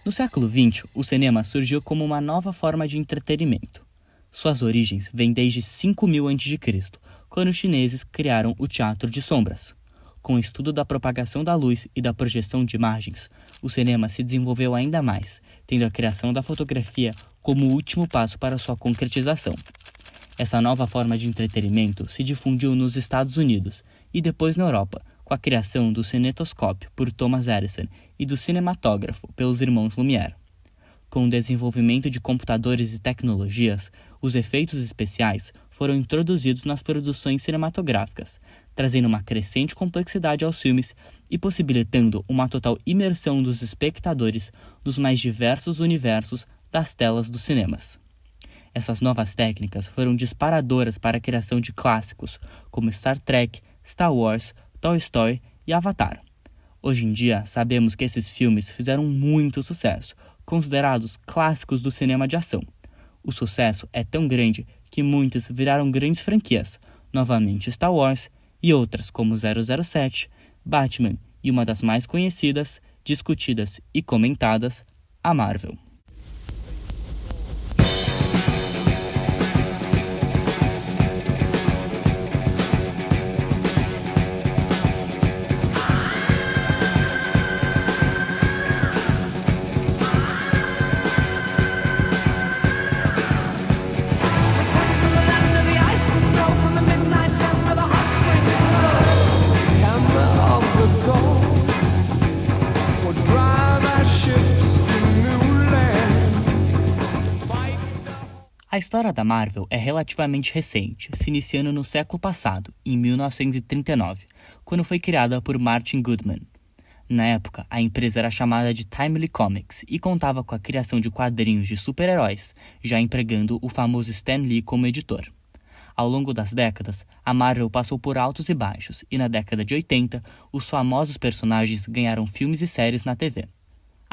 No século XX, o cinema surgiu como uma nova forma de entretenimento. Suas origens vêm desde 5000 a.C., quando os chineses criaram o teatro de sombras. Com o estudo da propagação da luz e da projeção de imagens, o cinema se desenvolveu ainda mais, tendo a criação da fotografia como o último passo para sua concretização. Essa nova forma de entretenimento se difundiu nos Estados Unidos e depois na Europa, com a criação do cinetoscópio por Thomas Edison e do cinematógrafo pelos irmãos Lumière. Com o desenvolvimento de computadores e tecnologias, os efeitos especiais foram introduzidos nas produções cinematográficas, trazendo uma crescente complexidade aos filmes e possibilitando uma total imersão dos espectadores nos mais diversos universos das telas dos cinemas. Essas novas técnicas foram disparadoras para a criação de clássicos como Star Trek, Star Wars, Toy Story e Avatar. Hoje em dia, sabemos que esses filmes fizeram muito sucesso, considerados clássicos do cinema de ação. O sucesso é tão grande que muitas viraram grandes franquias, novamente Star Wars e outras como 007, Batman e uma das mais conhecidas, discutidas e comentadas, a Marvel. A história da Marvel é relativamente recente, se iniciando no século passado, em 1939, quando foi criada por Martin Goodman. Na época, a empresa era chamada de Timely Comics e contava com a criação de quadrinhos de super-heróis, já empregando o famoso Stan Lee como editor. Ao longo das décadas, a Marvel passou por altos e baixos, e na década de 80, os famosos personagens ganharam filmes e séries na TV.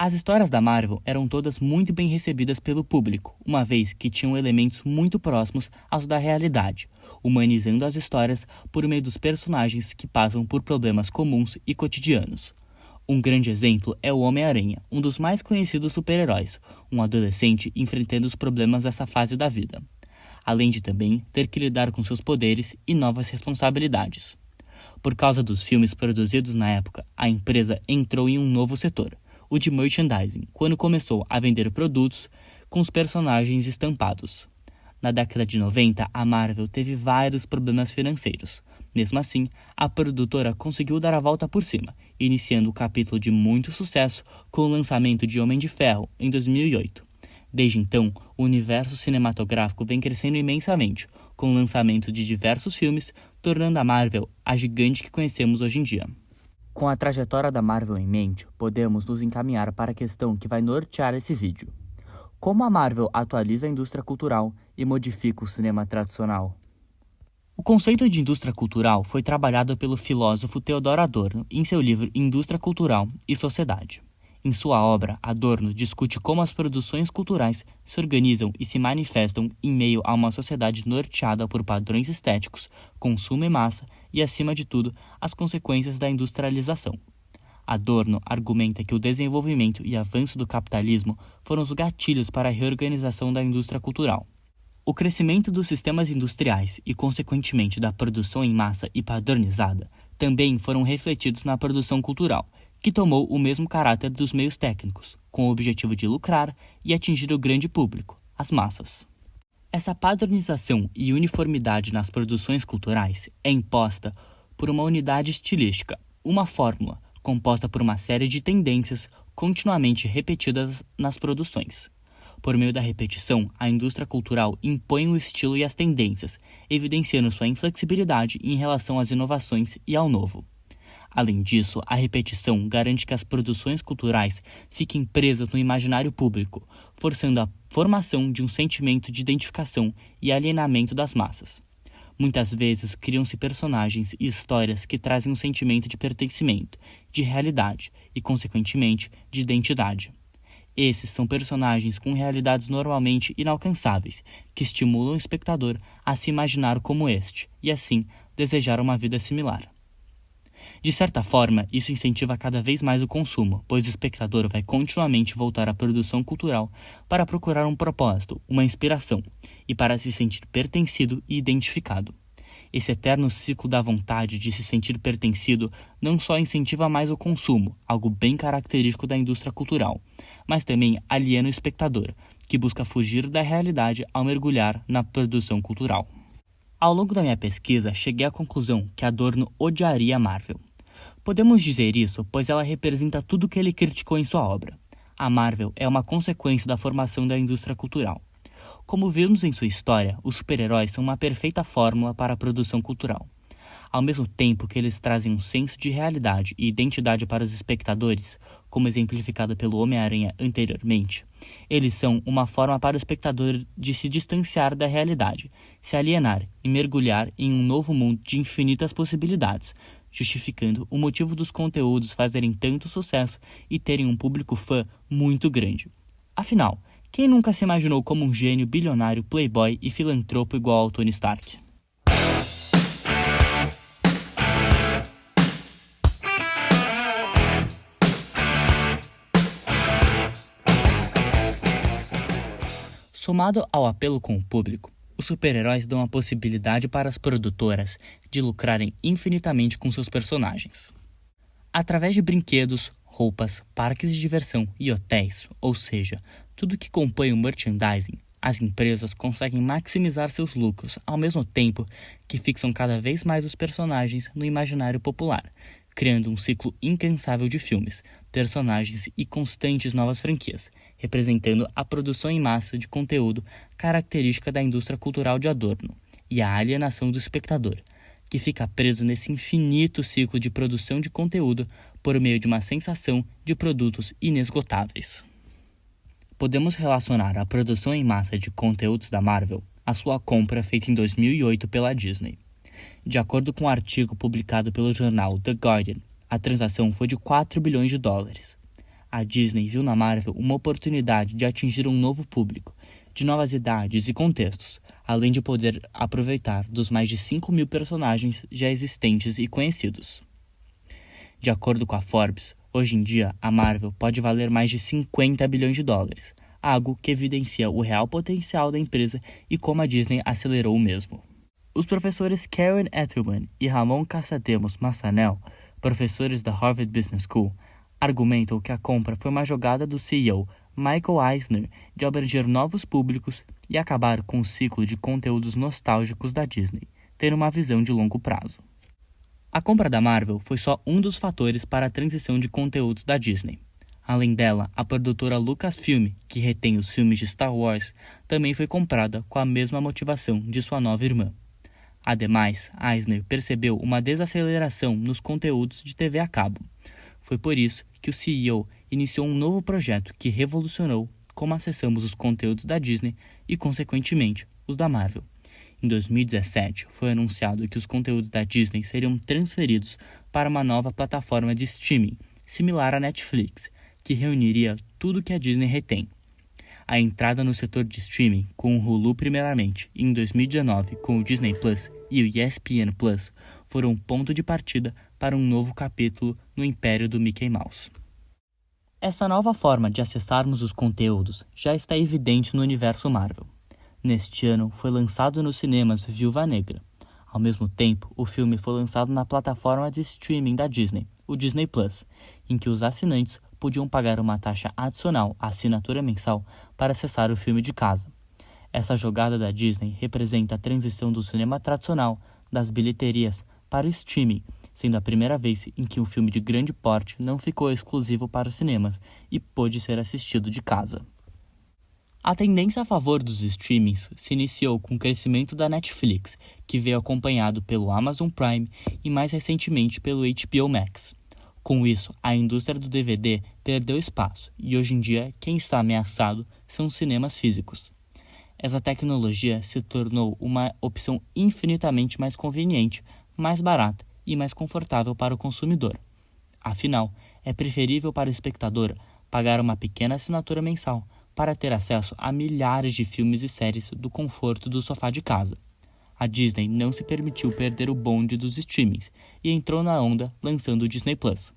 As histórias da Marvel eram todas muito bem recebidas pelo público, uma vez que tinham elementos muito próximos aos da realidade, humanizando as histórias por meio dos personagens que passam por problemas comuns e cotidianos. Um grande exemplo é o Homem-Aranha, um dos mais conhecidos super-heróis, um adolescente enfrentando os problemas dessa fase da vida, além de também ter que lidar com seus poderes e novas responsabilidades. Por causa dos filmes produzidos na época, a empresa entrou em um novo setor, o de merchandising, quando começou a vender produtos com os personagens estampados. Na década de 90, a Marvel teve vários problemas financeiros. Mesmo assim, a produtora conseguiu dar a volta por cima, iniciando o capítulo de muito sucesso com o lançamento de Homem de Ferro em 2008. Desde então, o universo cinematográfico vem crescendo imensamente, com o lançamento de diversos filmes, tornando a Marvel a gigante que conhecemos hoje em dia. Com a trajetória da Marvel em mente, podemos nos encaminhar para a questão que vai nortear esse vídeo. Como a Marvel atualiza a indústria cultural e modifica o cinema tradicional? O conceito de indústria cultural foi trabalhado pelo filósofo Theodor Adorno em seu livro Indústria Cultural e Sociedade. Em sua obra, Adorno discute como as produções culturais se organizam e se manifestam em meio a uma sociedade norteada por padrões estéticos, consumo em massa e, acima de tudo, as consequências da industrialização. Adorno argumenta que o desenvolvimento e avanço do capitalismo foram os gatilhos para a reorganização da indústria cultural. O crescimento dos sistemas industriais e, consequentemente, da produção em massa e padronizada também foram refletidos na produção cultural, que tomou o mesmo caráter dos meios técnicos, com o objetivo de lucrar e atingir o grande público, as massas. Essa padronização e uniformidade nas produções culturais é imposta por uma unidade estilística, uma fórmula composta por uma série de tendências continuamente repetidas nas produções. Por meio da repetição, a indústria cultural impõe o estilo e as tendências, evidenciando sua inflexibilidade em relação às inovações e ao novo. Além disso, a repetição garante que as produções culturais fiquem presas no imaginário público, forçando a formação de um sentimento de identificação e alienamento das massas. Muitas vezes criam-se personagens e histórias que trazem um sentimento de pertencimento, de realidade e, consequentemente, de identidade. Esses são personagens com realidades normalmente inalcançáveis, que estimulam o espectador a se imaginar como este, e assim, desejar uma vida similar. De certa forma, isso incentiva cada vez mais o consumo, pois o espectador vai continuamente voltar à produção cultural para procurar um propósito, uma inspiração, e para se sentir pertencido e identificado. Esse eterno ciclo da vontade de se sentir pertencido não só incentiva mais o consumo, algo bem característico da indústria cultural, mas também aliena o espectador, que busca fugir da realidade ao mergulhar na produção cultural. Ao longo da minha pesquisa, cheguei à conclusão que Adorno odiaria a Marvel. Podemos dizer isso, pois ela representa tudo o que ele criticou em sua obra. A Marvel é uma consequência da formação da indústria cultural. Como vimos em sua história, os super-heróis são uma perfeita fórmula para a produção cultural. Ao mesmo tempo que eles trazem um senso de realidade e identidade para os espectadores, como exemplificado pelo Homem-Aranha anteriormente, eles são uma forma para o espectador de se distanciar da realidade, se alienar e mergulhar em um novo mundo de infinitas possibilidades, justificando o motivo dos conteúdos fazerem tanto sucesso e terem um público fã muito grande. Afinal, quem nunca se imaginou como um gênio, bilionário, playboy e filantropo igual ao Tony Stark? Somado ao apelo com o público, os super-heróis dão a possibilidade para as produtoras de lucrarem infinitamente com seus personagens. Através de brinquedos, roupas, parques de diversão e hotéis, ou seja, tudo que compõe o merchandising, as empresas conseguem maximizar seus lucros ao mesmo tempo que fixam cada vez mais os personagens no imaginário popular, criando um ciclo incansável de filmes, personagens e constantes novas franquias, representando a produção em massa de conteúdo característica da indústria cultural de Adorno e a alienação do espectador, que fica preso nesse infinito ciclo de produção de conteúdo por meio de uma sensação de produtos inesgotáveis. Podemos relacionar a produção em massa de conteúdos da Marvel à sua compra feita em 2008 pela Disney. De acordo com um artigo publicado pelo jornal The Guardian, a transação foi de 4 bilhões de dólares. A Disney viu na Marvel uma oportunidade de atingir um novo público, de novas idades e contextos, além de poder aproveitar dos mais de 5.000 personagens já existentes e conhecidos. De acordo com a Forbes, hoje em dia a Marvel pode valer mais de 50 bilhões de dólares, algo que evidencia o real potencial da empresa e como a Disney acelerou o mesmo. Os professores Karen Edelman e Ramon Casademos Massanel, professores da Harvard Business School, argumentam que a compra foi uma jogada do CEO Michael Eisner de abranger novos públicos e acabar com o ciclo de conteúdos nostálgicos da Disney, tendo uma visão de longo prazo. A compra da Marvel foi só um dos fatores para a transição de conteúdos da Disney. Além dela, a produtora Lucasfilm, que retém os filmes de Star Wars, também foi comprada com a mesma motivação de sua nova irmã. Ademais, Eisner percebeu uma desaceleração nos conteúdos de TV a cabo. Foi por isso que o CEO iniciou um novo projeto que revolucionou como acessamos os conteúdos da Disney e, consequentemente, os da Marvel. Em 2017, foi anunciado que os conteúdos da Disney seriam transferidos para uma nova plataforma de streaming, similar à Netflix, que reuniria tudo que a Disney retém. A entrada no setor de streaming com o Hulu primeiramente e em 2019 com o Disney Plus e o ESPN Plus foram um ponto de partida para um novo capítulo no império do Mickey Mouse. Essa nova forma de acessarmos os conteúdos já está evidente no universo Marvel. Neste ano foi lançado nos cinemas Viúva Negra. Ao mesmo tempo, o filme foi lançado na plataforma de streaming da Disney, o Disney Plus, em que os assinantes podiam pagar uma taxa adicional à assinatura mensal para acessar o filme de casa. Essa jogada da Disney representa a transição do cinema tradicional, das bilheterias, para o streaming, sendo a primeira vez em que um filme de grande porte não ficou exclusivo para os cinemas e pôde ser assistido de casa. A tendência a favor dos streamings se iniciou com o crescimento da Netflix, que veio acompanhado pelo Amazon Prime e mais recentemente pelo HBO Max. Com isso, a indústria do DVD perdeu espaço e hoje em dia quem está ameaçado são os cinemas físicos. Essa tecnologia se tornou uma opção infinitamente mais conveniente, mais barata e mais confortável para o consumidor. Afinal, é preferível para o espectador pagar uma pequena assinatura mensal para ter acesso a milhares de filmes e séries do conforto do sofá de casa. A Disney não se permitiu perder o bonde dos streamings e entrou na onda lançando o Disney Plus.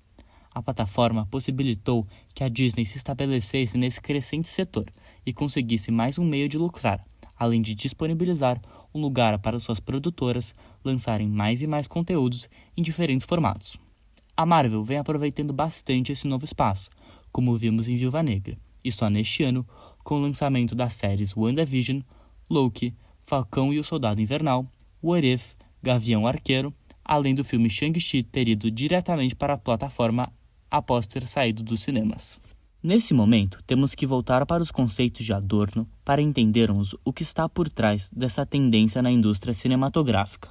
A plataforma possibilitou que a Disney se estabelecesse nesse crescente setor e conseguisse mais um meio de lucrar, além de disponibilizar um lugar para suas produtoras lançarem mais e mais conteúdos em diferentes formatos. A Marvel vem aproveitando bastante esse novo espaço, como vimos em Viúva Negra, e só neste ano, com o lançamento das séries WandaVision, Loki, Falcão e o Soldado Invernal, What If, Gavião Arqueiro, além do filme Shang-Chi ter ido diretamente para a plataforma após ter saído dos cinemas. Nesse momento, temos que voltar para os conceitos de Adorno para entendermos o que está por trás dessa tendência na indústria cinematográfica.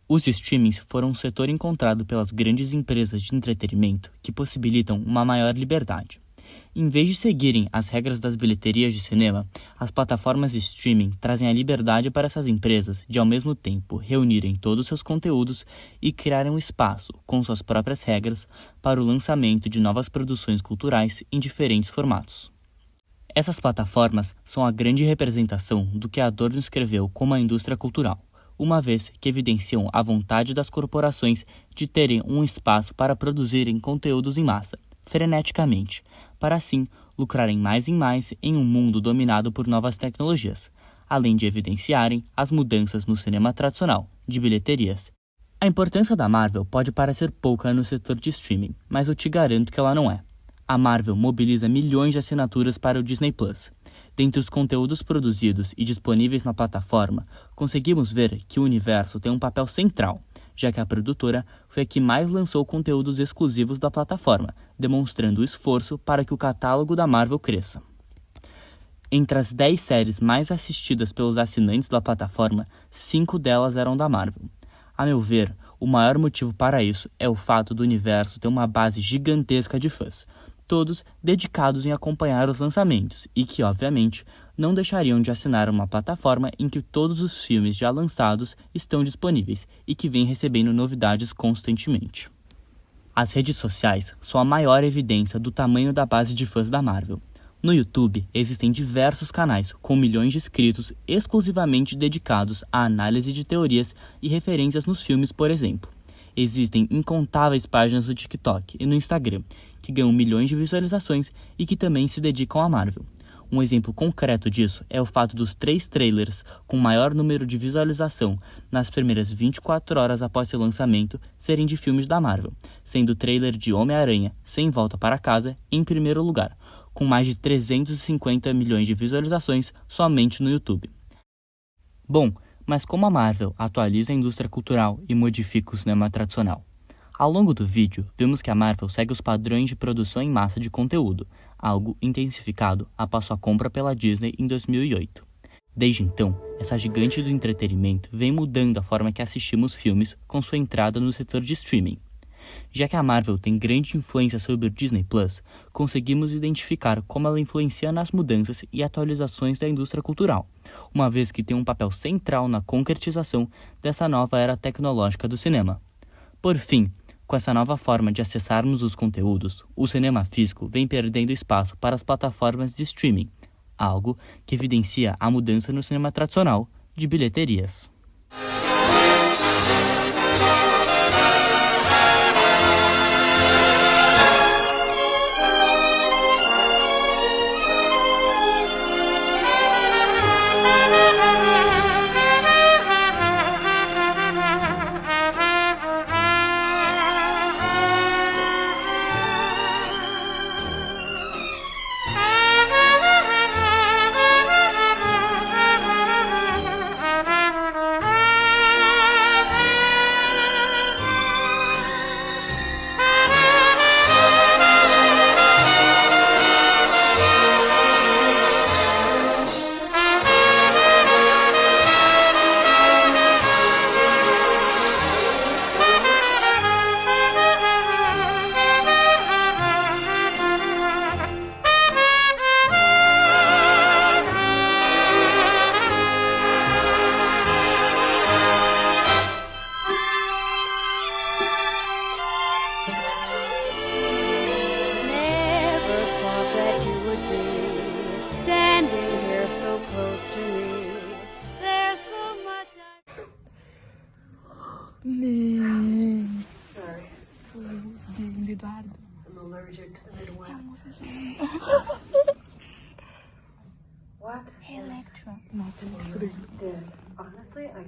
Os streamings foram um setor encontrado pelas grandes empresas de entretenimento que possibilitam uma maior liberdade. Em vez de seguirem as regras das bilheterias de cinema, as plataformas de streaming trazem a liberdade para essas empresas de, ao mesmo tempo, reunirem todos os seus conteúdos e criarem um espaço, com suas próprias regras, para o lançamento de novas produções culturais em diferentes formatos. Essas plataformas são a grande representação do que Adorno escreveu como a indústria cultural, uma vez que evidenciam a vontade das corporações de terem um espaço para produzirem conteúdos em massa, freneticamente, para assim lucrarem mais e mais em um mundo dominado por novas tecnologias, além de evidenciarem as mudanças no cinema tradicional, de bilheterias. A importância da Marvel pode parecer pouca no setor de streaming, mas eu te garanto que ela não é. A Marvel mobiliza milhões de assinaturas para o Disney Plus. Dentre os conteúdos produzidos e disponíveis na plataforma, conseguimos ver que o universo tem um papel central, já que a produtora foi a que mais lançou conteúdos exclusivos da plataforma, demonstrando o esforço para que o catálogo da Marvel cresça. Entre as 10 séries mais assistidas pelos assinantes da plataforma, 5 delas eram da Marvel. A meu ver, o maior motivo para isso é o fato do universo ter uma base gigantesca de fãs, todos dedicados em acompanhar os lançamentos e que, obviamente, não deixariam de assinar uma plataforma em que todos os filmes já lançados estão disponíveis e que vem recebendo novidades constantemente. As redes sociais são a maior evidência do tamanho da base de fãs da Marvel. No YouTube, existem diversos canais com milhões de inscritos exclusivamente dedicados à análise de teorias e referências nos filmes, por exemplo. Existem incontáveis páginas no TikTok e no Instagram que ganham milhões de visualizações e que também se dedicam à Marvel. Um exemplo concreto disso é o fato dos 3 trailers com maior número de visualização nas primeiras 24 horas após seu lançamento serem de filmes da Marvel, sendo o trailer de Homem-Aranha Sem Volta para Casa em primeiro lugar, com mais de 350 milhões de visualizações somente no YouTube. Bom, mas como a Marvel atualiza a indústria cultural e modifica o cinema tradicional? Ao longo do vídeo, vemos que a Marvel segue os padrões de produção em massa de conteúdo, algo intensificado após sua compra pela Disney em 2008. Desde então, essa gigante do entretenimento vem mudando a forma que assistimos filmes com sua entrada no setor de streaming. Já que a Marvel tem grande influência sobre o Disney Plus, conseguimos identificar como ela influencia nas mudanças e atualizações da indústria cultural, uma vez que tem um papel central na concretização dessa nova era tecnológica do cinema. Por fim, com essa nova forma de acessarmos os conteúdos, o cinema físico vem perdendo espaço para as plataformas de streaming, algo que evidencia a mudança no cinema tradicional de bilheterias. allergic to the Midwest. What? Electra. Nossa, ele é frio. Did honestly, I